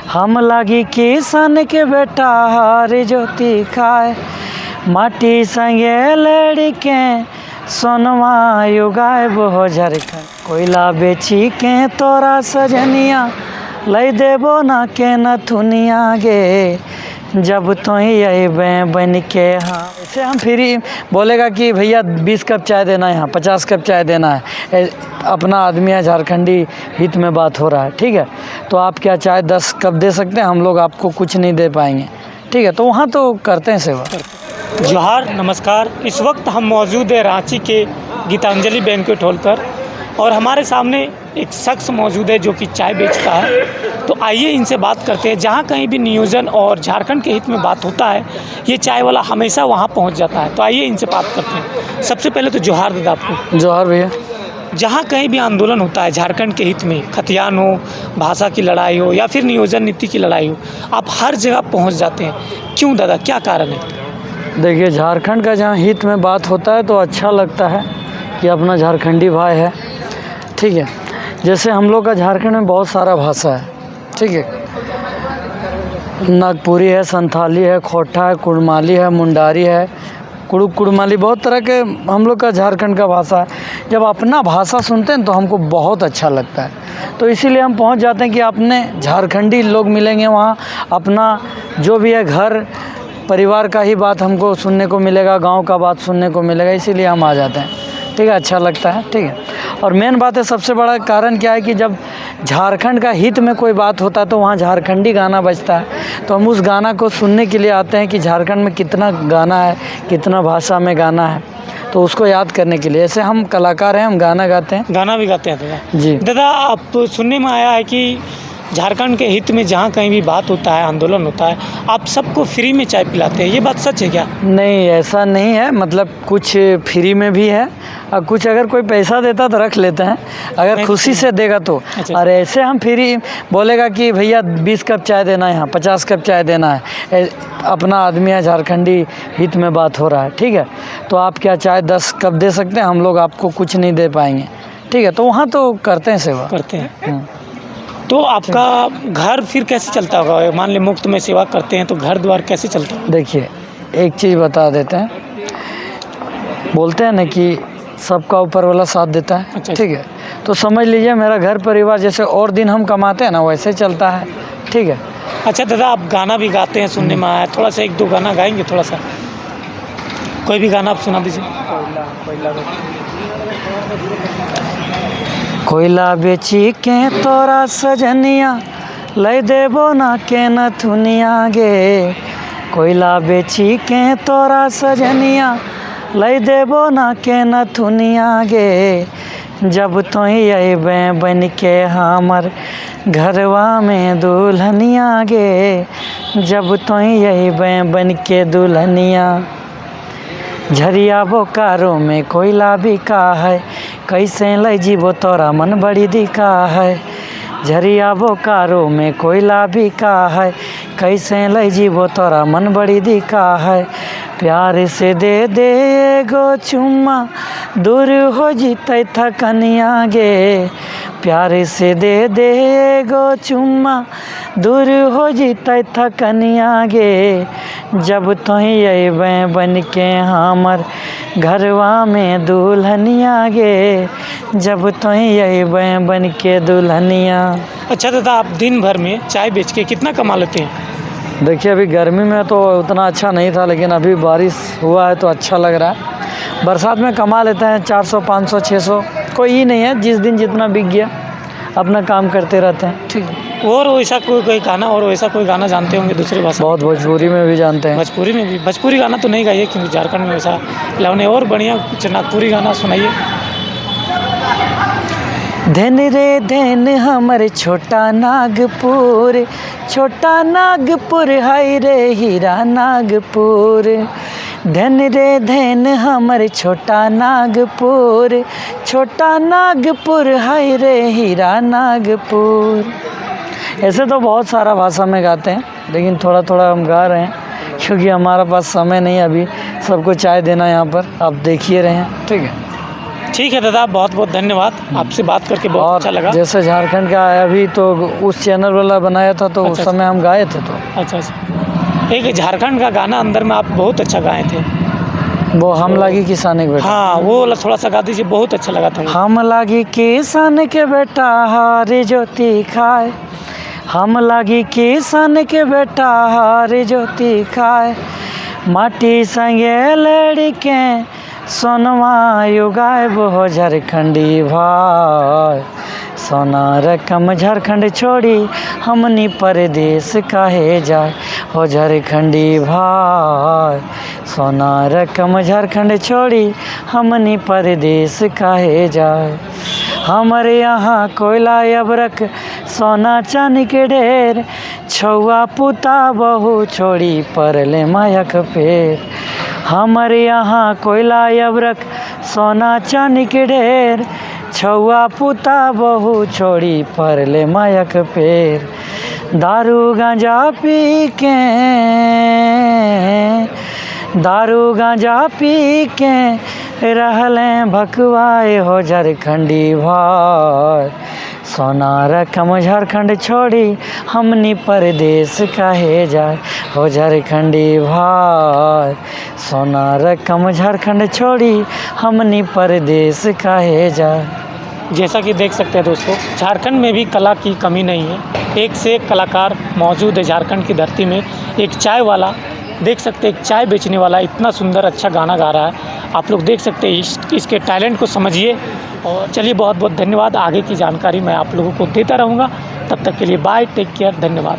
हम लागी किसान के बेटा हर ज्योति खाए, माटी संगे लड़के सोनवा युगाए बो झारखंड। कोयला बेची के तोरा सजनिया लई देबो ना के नथुनिया गे, जब तो ही अबे बन के। हाँ ऐसे हम फ्री बोलेगा कि भैया 20 कप चाय देना है, यहाँ 50 कप चाय देना है, अपना आदमी है, झारखंडी हित में बात हो रहा है, ठीक है। तो आप क्या चाय 10 कप दे सकते हैं, हम लोग आपको कुछ नहीं दे पाएंगे, ठीक है। तो वहाँ तो करते हैं सेवा। जोहार, नमस्कार। इस वक्त हम मौजूद है रांची के गीतांजलि बैंक्वेट हॉल पर और हमारे सामने एक शख्स मौजूद है जो कि चाय बेचता है। तो आइए इनसे बात करते हैं। जहाँ कहीं भी नियोजन और झारखंड के हित में बात होता है, ये चाय वाला हमेशा वहाँ पहुँच जाता है। तो आइए इनसे बात करते हैं। सबसे पहले तो जोहार दादा आपको। जोहार भैया। जहाँ कहीं भी आंदोलन होता है झारखंड के हित में, खतियान हो, भाषा की लड़ाई हो या फिर नियोजन नीति की लड़ाई हो, आप हर जगह पहुँच जाते हैं। क्यों दादा, क्या कारण है? देखिए, झारखंड का जहाँ हित में बात होता है तो अच्छा लगता है कि अपना झारखंडी भाई है, ठीक है। जैसे हम लोग का झारखंड में बहुत सारा भाषा है, ठीक है। नागपुरी है, संथाली है, खोटा है, कुड़माली है, मुंडारी है, कुड़माली, बहुत तरह के हम लोग का झारखंड का भाषा है। जब अपना भाषा सुनते हैं तो हमको बहुत अच्छा लगता है। तो इसीलिए हम पहुंच जाते हैं कि अपने झारखंडी लोग मिलेंगे वहाँ, अपना जो भी है घर परिवार का ही बात हमको सुनने को मिलेगा, गांव का बात सुनने को मिलेगा, इसीलिए हम आ जाते हैं, ठीक है। अच्छा लगता है, ठीक है। और मेन बात है, सबसे बड़ा कारण क्या है कि जब झारखंड का हित में कोई बात होता है तो वहाँ झारखंडी गाना बजता है, तो हम उस गाना को सुनने के लिए आते हैं कि झारखंड में कितना गाना है, कितना भाषा में गाना है, तो उसको याद करने के लिए। ऐसे हम कलाकार हैं, हम गाना गाते हैं। गाना भी गाते हैं दादा? जी दादा, आप सुनने में आया है कि झारखंड के हित में जहाँ कहीं भी बात होता है, आंदोलन होता है, आप सबको फ्री में चाय पिलाते हैं, ये बात सच है क्या? नहीं, ऐसा नहीं है। मतलब कुछ फ्री में भी है और कुछ अगर कोई पैसा देता तो रख लेते हैं, अगर खुशी से देगा तो। अच्छा। और ऐसे हम फ्री बोलेगा कि भैया 20 कप चाय देना है, यहाँ 50 कप चाय देना है, अपना आदमी है, झारखंडी हित में बात हो रहा है, ठीक है। तो आप क्या चाय 10 कप दे सकते हैं, हम लोग आपको कुछ नहीं दे पाएंगे, ठीक है। तो वहाँ तो करते हैं सेवा, करते हैं। तो आपका घर फिर कैसे चलता होगा? मान ली मुफ्त में सेवा करते हैं तो घर द्वार कैसे चलता है? देखिए, एक चीज़ बता देते हैं, बोलते हैं ना कि सबका ऊपर वाला साथ देता है, अच्छा। ठीक है। तो समझ लीजिए मेरा घर परिवार जैसे और दिन हम कमाते हैं ना, वैसे चलता है, ठीक है। अच्छा दादा, आप गाना भी गाते हैं, सुनने में आया, थोड़ा सा 1-2 गाना गाएंगे? थोड़ा सा कोई भी गाना आप सुना दीजिए। कोयला बेची के तोरा सजनिया लई देबो ना के नथुनिया गे, कोयला बेची के तोरा सजनिया लई देबो ना के नथुनिया गे, जब तो ही अबे बन के हमर घरवा में दुल्हनिया गे, जब तो ही अबे बन के दुल्हनिया। झरिया बोकारो में कोयला बिका है, कैसे ले जीवो तोरा मन बड़ी दिका है। झरिया बोकारो में कोयला बिका है, कैसे ले जीवो तोरा मन बड़ी दिका है। प्यार से दे दे एगो चुम्मा, दूर हो जीते थकनिया गे, प्यार से दे दे एगो चुम्मा, दूर हो जीते थकनिया गे, जब तो ही अबे बन के हमर घरवा में दुल्हनिया गे, जब तो ही अबे बन के दुल्हनिया। अच्छा दादा, आप दिन भर में चाय बेच के कितना कमा लेते हैं? देखिए, अभी गर्मी में तो उतना अच्छा नहीं था, लेकिन अभी बारिश हुआ है तो अच्छा लग रहा है। बरसात में कमा लेते हैं 400, 500, 600, कोई ही नहीं है, जिस दिन जितना बिक गया अपना काम करते रहते हैं, ठीक है। और वैसा कोई गाना, और वैसा कोई गाना जानते होंगे दूसरी भाषा? बहुत भोजपुरी में भी जानते हैं। भोजपुरी में भी? भोजपुरी गाना तो नहीं गाइए क्योंकि झारखंड में वैसा लाने, और बढ़िया कुछ नागपुरी गाना सुनाइए। धन रे धन हमर छोटा नागपुर, छोटा नागपुर हाय रे हीरा नागपुर। धन रे धन हमर छोटा नागपुर, छोटा नागपुर हाय रे हीरा नागपुर। ऐसे तो बहुत सारा भाषा में गाते हैं, लेकिन थोड़ा थोड़ा हम गा रहे हैं क्योंकि हमारा पास समय नहीं है अभी सबको चाय देना यहाँ पर, आप देखिए रहे हैं, ठीक है। ठीक है दादा, बहुत बहुत धन्यवाद, आपसे बात करके बहुत और अच्छा लगा। जैसे झारखंड का है अभी तो उस चैनल वाला बनाया था तो उस अच्छा, समय हम गाए थे तो अच्छा अच्छा, एक झारखंड का गाना अंदर में आप बहुत अच्छा गाए थे। वो हम लागी किसान के बेटा। हाँ, वो वाला थोड़ा सा गा दीजिए, बहुत अच्छा लगा था वो। हम लागी किसान के बेटा हारी ज्योति खाए, हम लागी किसान के बेटा हारी ज्योति खाए, माटी संगे लड़के सोनवा युगाए वो झारखंडी भाई, सोना रकम झारखंड छोड़ी हमनी परदेश काहे जाए, हो झारखंडी भाई, सोना रकम झारखंड छोड़ी हमनी परदेश काहे जाए। हमारे यहाँ कोयला अबरक सोना चांदी के ढेर, छुआ पुता बहू छोड़ी परले मायक पेर। हमारे यहाँ कोयला अबरक सोना चांदी के ढेर, छुआ पुता बहू छोड़ी परले मायक पेर। दारू गांजा पी के, दारू गांजा पी के रहले भकवाए हो झारखंडी भाई, सोना रकम झारखंड छोड़ी हमनी परदेश काहे जाए, हो झारखंडी भाई, सोना रकम झारखंड छोड़ी हमनी परदेश काहे जाए। जैसा कि देख सकते हैं दोस्तों, झारखंड में भी कला की कमी नहीं है, एक से एक कलाकार मौजूद है झारखंड की धरती में। एक चाय वाला देख सकते हैं, एक चाय बेचने वाला इतना सुंदर अच्छा गाना गा रहा है, आप लोग देख सकते हैं, इसके टैलेंट को समझिए। और चलिए, बहुत बहुत धन्यवाद, आगे की जानकारी मैं आप लोगों को देता रहूँगा, तब तक के लिए बाय, टेक केयर, धन्यवाद।